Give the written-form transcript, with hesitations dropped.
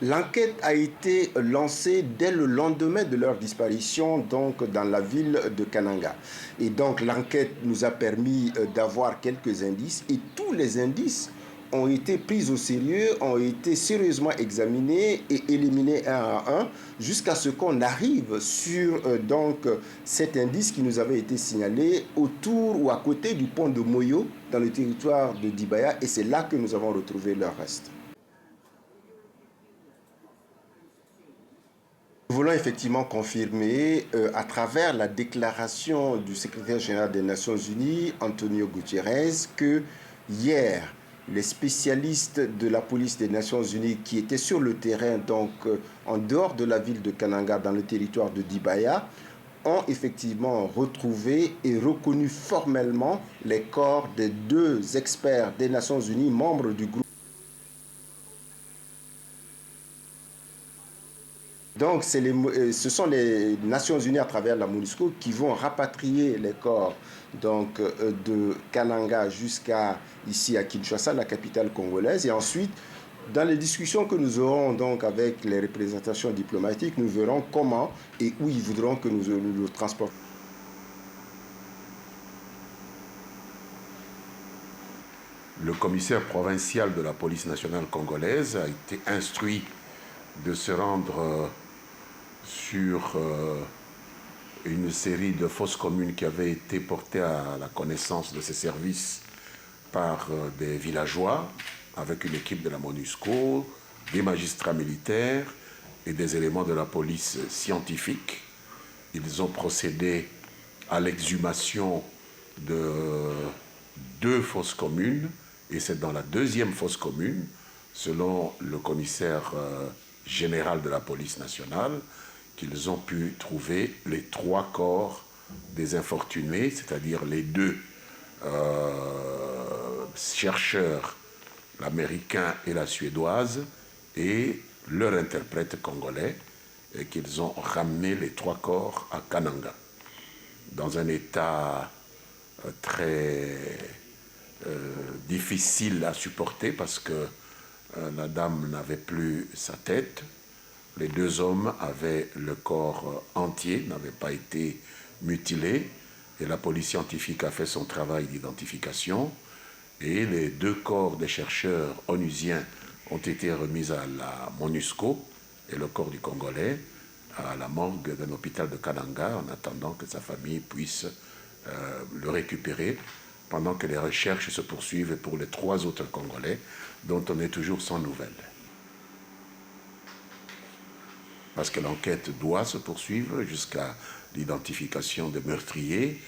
L'enquête a été lancée dès le lendemain de leur disparition, donc dans la ville de Kananga. Et donc l'enquête nous a permis d'avoir quelques indices et tous les indices ont été pris au sérieux, ont été sérieusement examinés et éliminés un à un jusqu'à ce qu'on arrive sur cet indice qui nous avait été signalé autour ou à côté du pont de Moyo dans le territoire de Dibaya et c'est là que nous avons retrouvé leur reste. Nous voulons effectivement confirmer à travers la déclaration du secrétaire général des Nations Unies, Antonio Guterres, que hier, les spécialistes de la police des Nations Unies qui étaient sur le terrain, en dehors de la ville de Kananga, dans le territoire de Dibaya, ont effectivement retrouvé et reconnu formellement les corps des 2 experts des Nations Unies, membres du groupe. Donc, ce sont les Nations Unies à travers la MONUSCO qui vont rapatrier les corps de Kananga jusqu'à ici à Kinshasa, la capitale congolaise. Et ensuite, dans les discussions que nous aurons donc avec les représentations diplomatiques, nous verrons comment et où ils voudront que nous le transportions. Le commissaire provincial de la police nationale congolaise a été instruit de se rendre sur une série de fausses communes qui avaient été portées à la connaissance de ses services par des villageois, avec une équipe de la MONUSCO, des magistrats militaires et des éléments de la police scientifique. Ils ont procédé à l'exhumation de 2 fausses communes, et c'est dans la 2e fosse commune, selon le commissaire général de la police nationale, qu'ils ont pu trouver les 3 corps des infortunés, c'est-à-dire les 2 chercheurs, l'américain et la suédoise, et leur interprète congolais, et qu'ils ont ramené les 3 corps à Kananga, dans un état très difficile à supporter parce que la dame n'avait plus sa tête. Les 2 hommes avaient le corps entier, n'avaient pas été mutilés, et la police scientifique a fait son travail d'identification, et les 2 corps des chercheurs onusiens ont été remis à la MONUSCO, et le corps du Congolais à la morgue d'un hôpital de Kananga, en attendant que sa famille puisse le récupérer, pendant que les recherches se poursuivent pour les 3 autres Congolais, dont on est toujours sans nouvelles. Parce que l'enquête doit se poursuivre jusqu'à l'identification des meurtriers.